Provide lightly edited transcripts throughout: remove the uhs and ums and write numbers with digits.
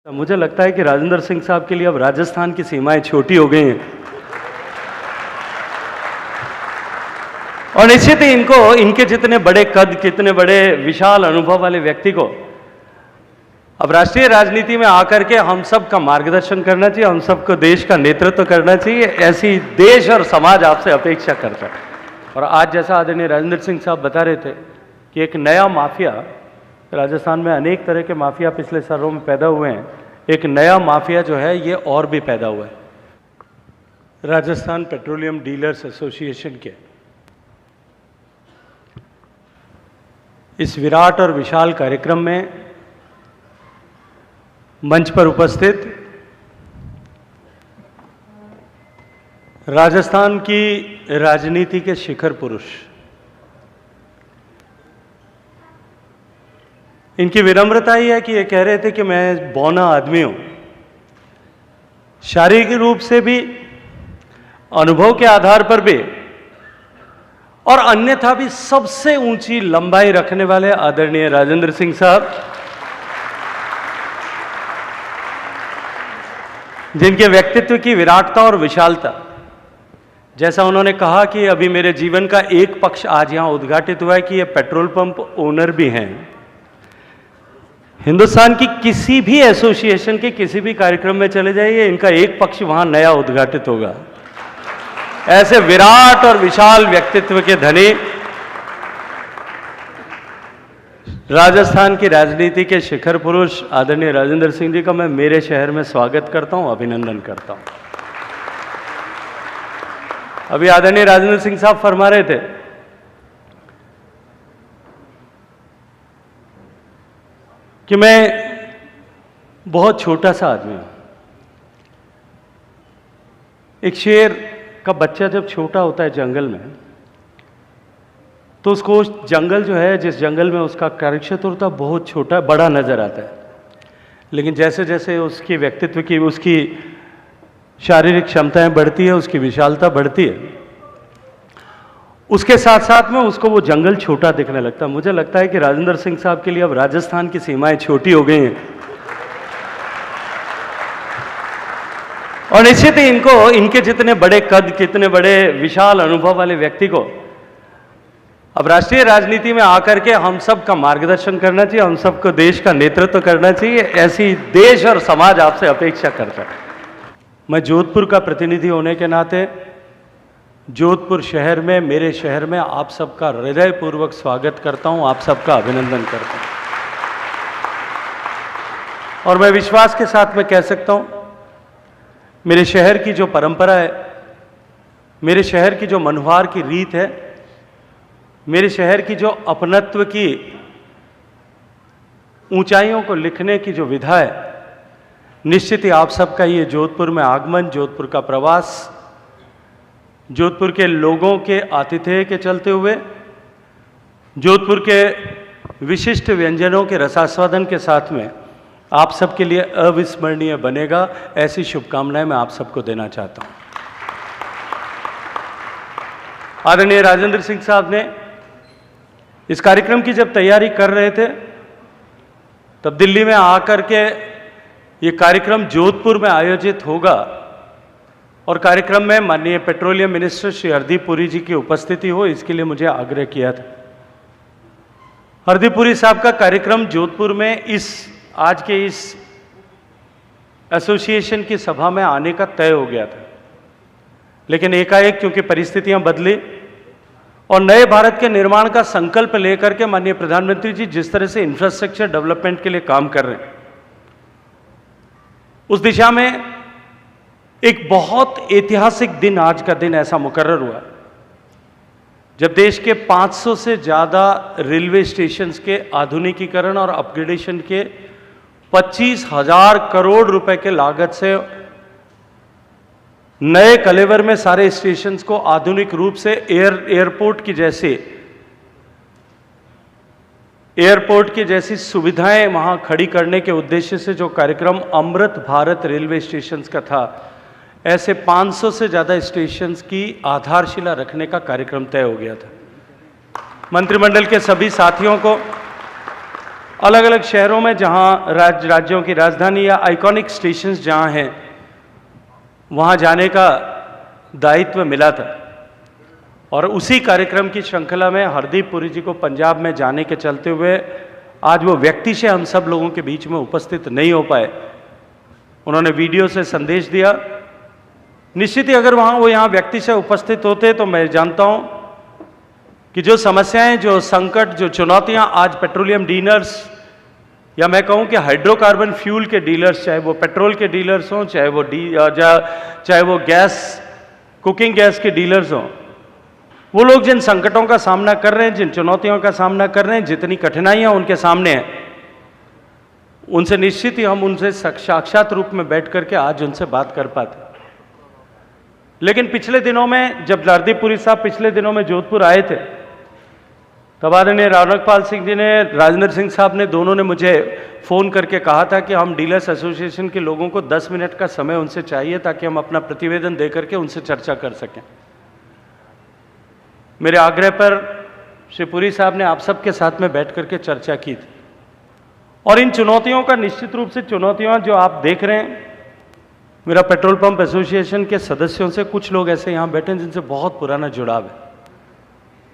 मुझे लगता है कि राजेंद्र सिंह साहब के लिए अब राजस्थान की सीमाएं छोटी हो गई हैं और निश्चित ही इनको इनके जितने बड़े कद, कितने बड़े विशाल अनुभव वाले व्यक्ति को अब राष्ट्रीय राजनीति में आकर के हम सब का मार्गदर्शन करना चाहिए, हम सबको देश का नेतृत्व करना चाहिए। ऐसी देश और समाज आपसे अपेक्षा करता है। और आज जैसा आदरणीय राजेंद्र सिंह साहब बता रहे थे कि एक नया माफिया, राजस्थान में अनेक तरह के माफिया पिछले सालों में पैदा हुए हैं, एक नया माफिया जो है ये और भी पैदा हुआ है। राजस्थान पेट्रोलियम डीलर्स एसोसिएशन के इस विराट और विशाल कार्यक्रम में मंच पर उपस्थित राजस्थान की राजनीति के शिखर पुरुष, इनकी विनम्रता ही है कि ये कह रहे थे कि मैं बौना आदमी हूं, शारीरिक रूप से भी, अनुभव के आधार पर भी और अन्यथा भी सबसे ऊंची लंबाई रखने वाले आदरणीय राजेंद्र सिंह साहब, जिनके व्यक्तित्व की विराटता और विशालता, जैसा उन्होंने कहा कि अभी मेरे जीवन का एक पक्ष आज यहां उद्घाटित हुआ है कि ये पेट्रोल पंप ओनर भी हैं। हिंदुस्तान की किसी भी एसोसिएशन के किसी भी कार्यक्रम में चले जाइए, इनका एक पक्ष वहां नया उद्घाटित होगा। ऐसे विराट और विशाल व्यक्तित्व के धनी राजस्थान की राजनीति के शिखर पुरुष आदरणीय राजेंद्र सिंह जी का मैं मेरे शहर में स्वागत करता हूं, अभिनंदन करता हूं। अभी आदरणीय राजेंद्र सिंह साहब फरमा रहे थे कि मैं बहुत छोटा सा आदमी हूं। एक शेर का बच्चा जब छोटा होता है जंगल में, तो उसको जंगल जो है, जिस जंगल में उसका कार्यक्षेत्र होता है, बहुत छोटा बड़ा नजर आता है। लेकिन जैसे जैसे उसकी व्यक्तित्व की, उसकी शारीरिक क्षमताएं बढ़ती है, उसकी विशालता बढ़ती है, उसके साथ साथ में उसको वो जंगल छोटा दिखने लगता है। मुझे लगता है कि राजेंद्र सिंह साहब के लिए अब राजस्थान की सीमाएं छोटी हो गई हैं और निश्चित ही इनको इनके जितने बड़े कद, कितने बड़े विशाल अनुभव वाले व्यक्ति को अब राष्ट्रीय राजनीति में आकर के हम सब का मार्गदर्शन करना चाहिए, हम सबको देश का नेतृत्व करना चाहिए। ऐसी देश और समाज आपसे अपेक्षा करता है। मैं जोधपुर का प्रतिनिधि होने के नाते जोधपुर शहर में, मेरे शहर में आप सबका हृदयपूर्वक स्वागत करता हूं, आप सबका अभिनंदन करता हूं। और मैं विश्वास के साथ में कह सकता हूं, मेरे शहर की जो परंपरा है, मेरे शहर की जो मनुहार की रीत है, मेरे शहर की जो अपनत्व की ऊंचाइयों को लिखने की जो विधा है, निश्चित ही आप सबका ये जोधपुर में आगमन, जोधपुर का प्रवास, जोधपुर के लोगों के आतिथ्य के चलते हुए, जोधपुर के विशिष्ट व्यंजनों के रसास्वादन के साथ में आप सबके लिए अविस्मरणीय बनेगा। ऐसी शुभकामनाएं मैं आप सबको देना चाहता हूं। आदरणीय राजेंद्र सिंह साहब ने इस कार्यक्रम की जब तैयारी कर रहे थे, तब दिल्ली में आकर के ये कार्यक्रम जोधपुर में आयोजित होगा और कार्यक्रम में माननीय पेट्रोलियम मिनिस्टर श्री हरदीप पुरी जी की उपस्थिति हो, इसके लिए मुझे आग्रह किया था। हरदीप पुरी साहब का कार्यक्रम जोधपुर में आज के इस एसोसिएशन की सभा में आने का तय हो गया था, लेकिन एकाएक क्योंकि परिस्थितियां बदली और नए भारत के निर्माण का संकल्प लेकर के माननीय प्रधानमंत्री जी जिस तरह से इंफ्रास्ट्रक्चर डेवलपमेंट के लिए काम कर रहे हैं, उस दिशा में एक बहुत ऐतिहासिक दिन, आज का दिन ऐसा मुकर्रर हुआ जब देश के 500 से ज्यादा रेलवे स्टेशंस के आधुनिकीकरण और अपग्रेडेशन के 25,000 करोड़ रुपए के लागत से नए कलेवर में सारे स्टेशंस को आधुनिक रूप से एयरपोर्ट की जैसी सुविधाएं वहां खड़ी करने के उद्देश्य से जो कार्यक्रम अमृत भारत रेलवे स्टेशंस का था, ऐसे 500 से ज्यादा स्टेशंस की आधारशिला रखने का कार्यक्रम तय हो गया था। मंत्रिमंडल के सभी साथियों को अलग अलग शहरों में जहां राज्यों की राजधानी या आइकॉनिक स्टेशंस जहां हैं, वहां जाने का दायित्व मिला था। और उसी कार्यक्रम की श्रृंखला में हरदीप पुरी जी को पंजाब में जाने के चलते हुए आज वो व्यक्ति से हम सब लोगों के बीच में उपस्थित नहीं हो पाए। उन्होंने वीडियो से संदेश दिया। निश्चित ही अगर वो यहाँ व्यक्ति से उपस्थित होते तो मैं जानता हूं कि जो समस्याएं, जो संकट, जो चुनौतियां आज पेट्रोलियम डीलर्स या मैं कहूं कि हाइड्रोकार्बन फ्यूल के डीलर्स, चाहे वो पेट्रोल के डीलर्स हों, चाहे वो गैस, कुकिंग गैस के डीलर्स हों, वो लोग जिन संकटों का सामना कर रहे हैं, जिन चुनौतियों का सामना कर रहे हैं, जितनी कठिनाइयां उनके सामने हैं, उनसे निश्चित ही हम उनसे साक्षात रूप में बैठ करके आज उनसे बात कर पाते। लेकिन पिछले दिनों में जब हरदीप पुरी साहब पिछले दिनों में जोधपुर आए थे, तब आदरणीय रौनकपाल सिंह जी ने, राजेंद्र सिंह साहब ने, दोनों ने मुझे फ़ोन करके कहा था कि हम डीलर्स एसोसिएशन के लोगों को 10 मिनट का समय उनसे चाहिए ताकि हम अपना प्रतिवेदन दे करके उनसे चर्चा कर सकें। मेरे आग्रह पर श्री पुरी साहब ने आप सबके साथ में बैठ करके चर्चा की थी। और इन चुनौतियों का निश्चित रूप से, चुनौतियां जो आप देख रहे हैं, मेरा पेट्रोल पंप एसोसिएशन के सदस्यों से कुछ लोग ऐसे यहाँ बैठे हैं जिनसे बहुत पुराना जुड़ाव है।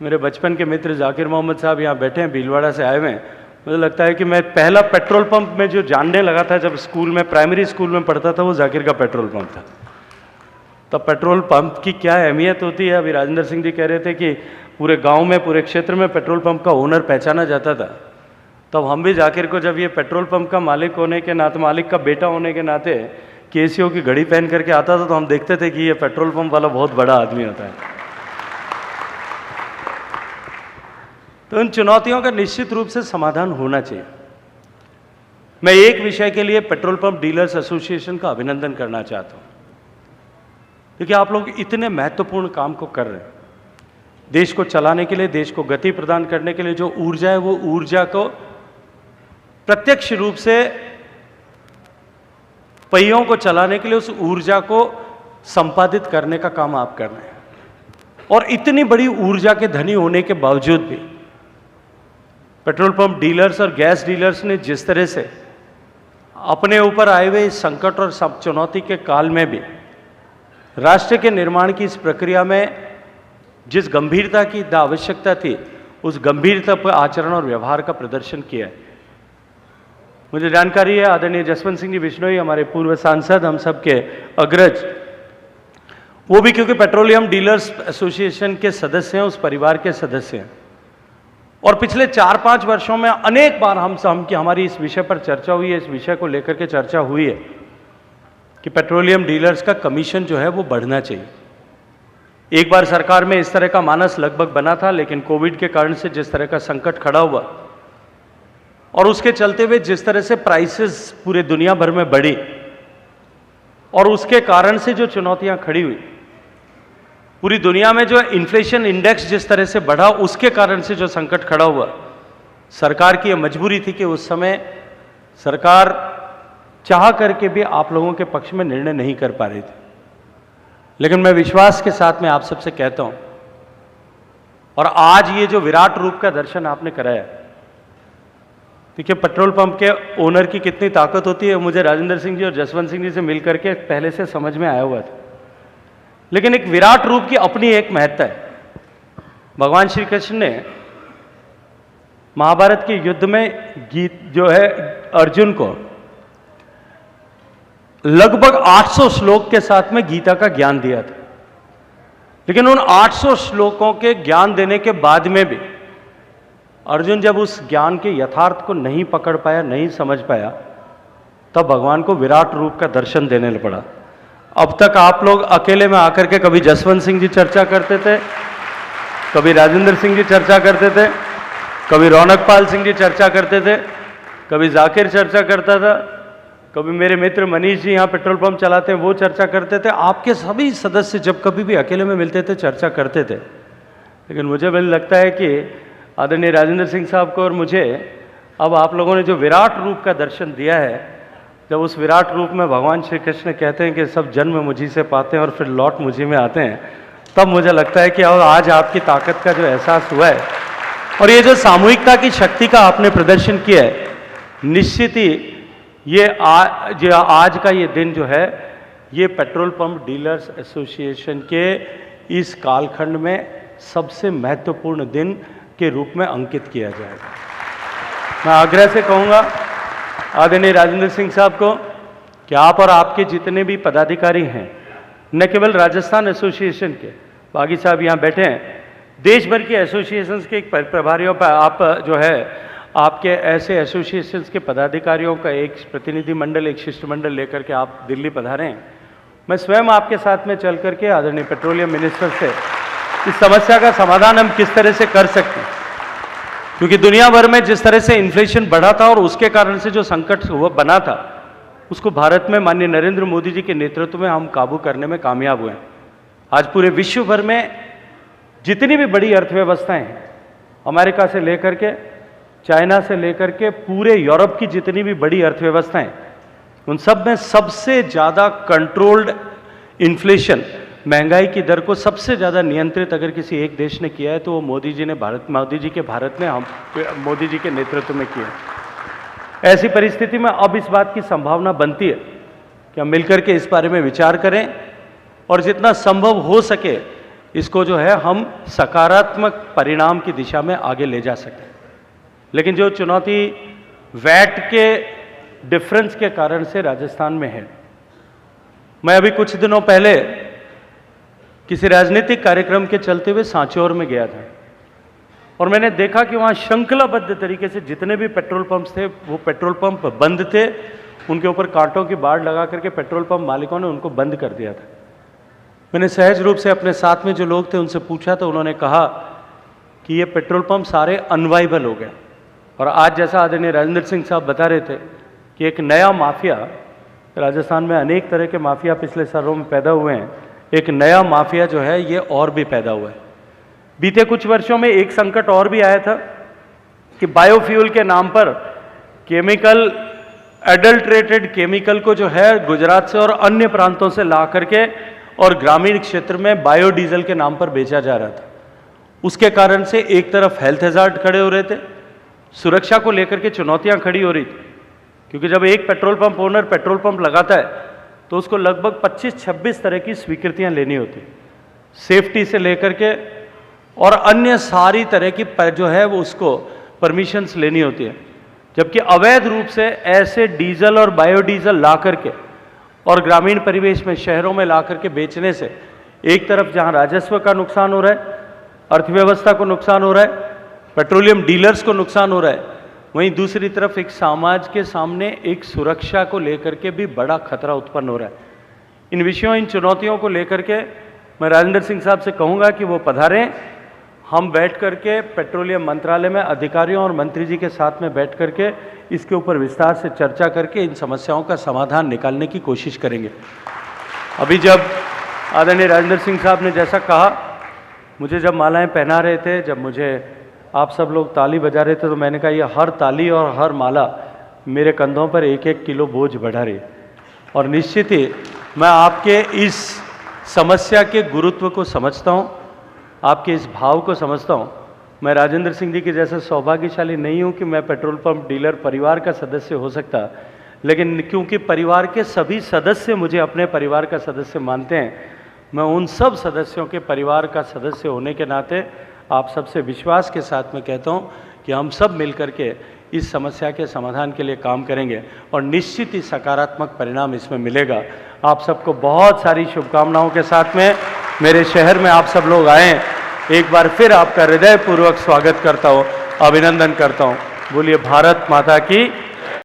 मेरे बचपन के मित्र जाकिर मोहम्मद साहब यहाँ बैठे हैं, भीलवाड़ा से आए हुए हैं। मुझे लगता है कि मैं पहला पेट्रोल पंप में जो जानने लगा था जब स्कूल में, प्राइमरी स्कूल में पढ़ता था, वो जाकिर का पेट्रोल पंप था। तब पेट्रोल पंप की क्या अहमियत होती है, अभी राजेंद्र सिंह जी कह रहे थे कि पूरे गांव में, पूरे क्षेत्र में पेट्रोल पंप का ओनर पहचाना जाता था। तब हम भी जाकिर को जब ये पेट्रोल पंप का मालिक होने के नाते, मालिक का बेटा होने के नाते केसीओ की घड़ी पहन करके आता था, तो हम देखते थे कि ये पेट्रोल पंप वाला बहुत बड़ा आदमी होता है। तो इन चुनौतियों का निश्चित रूप से समाधान होना चाहिए। मैं एक विषय के लिए पेट्रोल पंप डीलर्स एसोसिएशन का अभिनंदन करना चाहता हूं, क्योंकि आप लोग इतने महत्वपूर्ण काम को कर रहे हैं। देश को चलाने के लिए, देश को गति प्रदान करने के लिए जो ऊर्जा है, वो ऊर्जा को प्रत्यक्ष रूप से पहियों को चलाने के लिए उस ऊर्जा को संपादित करने का काम आप कर रहे हैं। और इतनी बड़ी ऊर्जा के धनी होने के बावजूद भी पेट्रोल पंप डीलर्स और गैस डीलर्स ने जिस तरह से अपने ऊपर आए हुए इस संकट और चुनौती के काल में भी राष्ट्र के निर्माण की इस प्रक्रिया में जिस गंभीरता की आवश्यकता थी, उस गंभीरता पर आचरण और व्यवहार का प्रदर्शन किया है। मुझे जानकारी है आदरणीय जसवंत सिंह जी बिश्नोई, हमारे पूर्व सांसद, हम सब के अग्रज, वो भी क्योंकि पेट्रोलियम डीलर्स एसोसिएशन के सदस्य हैं, उस परिवार के सदस्य हैं। और पिछले 4-5 वर्षों में अनेक बार हमारी इस विषय पर चर्चा हुई है, इस विषय को लेकर के चर्चा हुई है कि पेट्रोलियम डीलर्स का कमीशन जो है वो बढ़ना चाहिए। एक बार सरकार में इस तरह का मानस लगभग बना था, लेकिन कोविड के कारण से जिस तरह का संकट खड़ा हुआ और उसके चलते हुए जिस तरह से प्राइसेस पूरे दुनिया भर में बढ़ी और उसके कारण से जो चुनौतियां खड़ी हुई, पूरी दुनिया में जो इन्फ्लेशन इंडेक्स जिस तरह से बढ़ा, उसके कारण से जो संकट खड़ा हुआ, सरकार की यह मजबूरी थी कि उस समय सरकार चाह करके भी आप लोगों के पक्ष में निर्णय नहीं कर पा रही थी। लेकिन मैं विश्वास के साथ में आप सबसे कहता हूं, और आज ये जो विराट रूप का दर्शन आपने कराया, देखिए पेट्रोल पंप के ओनर की कितनी ताकत होती है, मुझे राजेंद्र सिंह जी और जसवंत सिंह जी से मिलकर के पहले से समझ में आया हुआ था। लेकिन एक विराट रूप की अपनी एक महत्ता है। भगवान श्री कृष्ण ने महाभारत के युद्ध में गीत जो है अर्जुन को लगभग 800 श्लोक के साथ में गीता का ज्ञान दिया था। लेकिन उन 800 श्लोकों के ज्ञान देने के बाद में भी अर्जुन जब उस ज्ञान के यथार्थ को नहीं पकड़ पाया, नहीं समझ पाया, तब भगवान को विराट रूप का दर्शन देने पड़ा। अब तक आप लोग अकेले में आकर के कभी जसवंत सिंह जी चर्चा करते थे, कभी राजेंद्र सिंह जी चर्चा करते थे, कभी रौनकपाल सिंह जी चर्चा करते थे, कभी जाकिर चर्चा करता था, कभी मेरे मित्र मनीष जी यहाँ पेट्रोल पंप चलाते हैं वो चर्चा करते थे। आपके सभी सदस्य जब कभी भी अकेले में मिलते थे चर्चा करते थे। लेकिन मुझे लगता है कि आदरणीय राजेंद्र सिंह साहब को और मुझे अब आप लोगों ने जो विराट रूप का दर्शन दिया है, जब उस विराट रूप में भगवान श्री कृष्ण कहते हैं कि सब जन्म मुझी से पाते हैं और फिर लौट मुझी में आते हैं, तब मुझे लगता है कि और आज आपकी ताकत का जो एहसास हुआ है और ये जो सामूहिकता की शक्ति का आपने प्रदर्शन किया है, निश्चित ही ये आज का ये दिन जो है, ये पेट्रोल पंप डीलर्स एसोसिएशन के इस कालखंड में सबसे महत्वपूर्ण दिन के रूप में अंकित किया जाएगा। मैं आग्रह से कहूँगा आदरणीय राजेंद्र सिंह साहब को कि आप और आपके जितने भी पदाधिकारी हैं, न केवल राजस्थान एसोसिएशन के, बागी साहब यहाँ बैठे हैं, देश भर के एसोसिएशंस के एक प्रभारियों पर आप जो है आपके ऐसे एसोसिएशंस के पदाधिकारियों का एक प्रतिनिधिमंडल, एक शिष्टमंडल लेकर के आप दिल्ली पधारे हैं। मैं स्वयं आपके साथ में चल करके आदरणीय पेट्रोलियम मिनिस्टर से इस समस्या का समाधान हम किस तरह से कर सकते हैं, क्योंकि दुनिया भर में जिस तरह से इन्फ्लेशन बढ़ा था और उसके कारण से जो संकट हुआ बना था, उसको भारत में माननीय नरेंद्र मोदी जी के नेतृत्व में हम काबू करने में कामयाब हुए हैं। आज पूरे विश्व भर में जितनी भी बड़ी अर्थव्यवस्थाएं हैं, अमेरिका से लेकर के, चाइना से लेकर के पूरे यूरोप की जितनी भी बड़ी अर्थव्यवस्थाएं, उन सब में सबसे ज़्यादा कंट्रोल्ड इन्फ्लेशन, महंगाई की दर को सबसे ज़्यादा नियंत्रित अगर किसी एक देश ने किया है तो वो मोदी जी के भारत में मोदी जी के नेतृत्व में किया है। ऐसी परिस्थिति में अब इस बात की संभावना बनती है कि हम मिलकर के इस बारे में विचार करें और जितना संभव हो सके इसको जो है हम सकारात्मक परिणाम की दिशा में आगे ले जा सकें। लेकिन जो चुनौती वैट के डिफरेंस के कारण से राजस्थान में है, मैं अभी कुछ दिनों पहले किसी राजनीतिक कार्यक्रम के चलते हुए सांचौर में गया था और मैंने देखा कि वहाँ श्रृंखलाबद्ध तरीके से जितने भी पेट्रोल पंप्स थे वो पेट्रोल पंप बंद थे, उनके ऊपर कांटों की बाड़ लगा करके पेट्रोल पंप मालिकों ने उनको बंद कर दिया था। मैंने सहज रूप से अपने साथ में जो लोग थे उनसे पूछा तो उन्होंने कहा कि ये पेट्रोल पंप सारे अनवाइबल हो गए। और आज जैसा आदरणीय राजेंद्र सिंह साहब बता रहे थे कि एक नया माफिया, राजस्थान में अनेक तरह के माफिया पिछले सालों में पैदा हुए हैं, एक नया माफिया जो है ये और भी पैदा हुआ है। बीते कुछ वर्षों में एक संकट और भी आया था कि बायोफ्यूल के नाम पर केमिकल, एडल्ट्रेटेड केमिकल को जो है गुजरात से और अन्य प्रांतों से ला करके और ग्रामीण क्षेत्र में बायोडीजल के नाम पर बेचा जा रहा था। उसके कारण से एक तरफ हेल्थ हैजार्ड खड़े हो रहे थे, सुरक्षा को लेकर के चुनौतियां खड़ी हो रही थी, क्योंकि जब एक petrol pump owner petrol pump लगाता है तो उसको लगभग 25-26 तरह की स्वीकृतियां लेनी होती, सेफ्टी से लेकर के और अन्य सारी तरह की जो है वो उसको परमिशंस लेनी होती है। जबकि अवैध रूप से ऐसे डीजल और बायोडीजल ला करके और ग्रामीण परिवेश में, शहरों में ला करके बेचने से एक तरफ जहां राजस्व का नुकसान हो रहा है, अर्थव्यवस्था को नुकसान हो रहा है, पेट्रोलियम डीलर्स को नुकसान हो रहा है, वहीं दूसरी तरफ एक समाज के सामने एक सुरक्षा को लेकर के भी बड़ा खतरा उत्पन्न हो रहा है। इन विषयों, इन चुनौतियों को लेकर के मैं राजेंद्र सिंह साहब से कहूँगा कि वो पधारें, हम बैठ करके पेट्रोलियम मंत्रालय में अधिकारियों और मंत्री जी के साथ में बैठ करके इसके ऊपर विस्तार से चर्चा करके इन समस्याओं का समाधान निकालने की कोशिश करेंगे। अभी जब आदरणीय राजेंद्र सिंह साहब ने जैसा कहा, मुझे जब मालाएं पहना रहे थे, जब मुझे आप सब लोग ताली बजा रहे थे, तो मैंने कहा ये हर ताली और हर माला मेरे कंधों पर 1-1 किलो बोझ बढ़ा रही। और निश्चित ही मैं आपके इस समस्या के गुरुत्व को समझता हूँ, आपके इस भाव को समझता हूँ। मैं राजेंद्र सिंह जी के जैसा सौभाग्यशाली नहीं हूँ कि मैं पेट्रोल पंप डीलर परिवार का सदस्य हो सकता, लेकिन क्योंकि परिवार के सभी सदस्य मुझे अपने परिवार का सदस्य मानते हैं, मैं उन सब सदस्यों के परिवार का सदस्य होने के नाते आप सबसे विश्वास के साथ में कहता हूँ कि हम सब मिलकर के इस समस्या के समाधान के लिए काम करेंगे और निश्चित ही सकारात्मक परिणाम इसमें मिलेगा। आप सबको बहुत सारी शुभकामनाओं के साथ में मेरे शहर में आप सब लोग आएँ, एक बार फिर आपका हृदयपूर्वक स्वागत करता हूँ, अभिनंदन करता हूँ। बोलिए भारत माता की